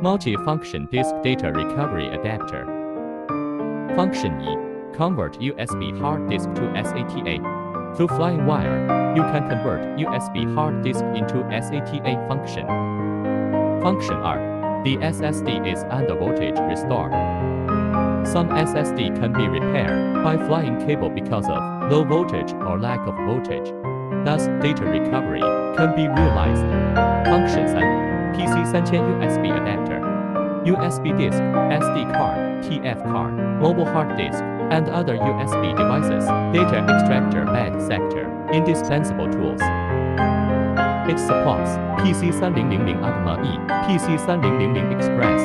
Multi-function disk data recovery adapter. Function E. Convert USB hard disk to SATA. Through flying wire, you can convert USB hard disk into SATA function. Function R. The SSD is under voltage restore. Some SSD can be repaired by flying cable because of low voltage or lack of voltage. Thus, data recovery can be realized. Function 3. PC3000 USB adapter. USB disk, SD card, TF card, mobile hard disk, and other USB devices. Data extractor bag sector. Indispensable tools. It supports PC3000 ADMA E, PC3000 Express,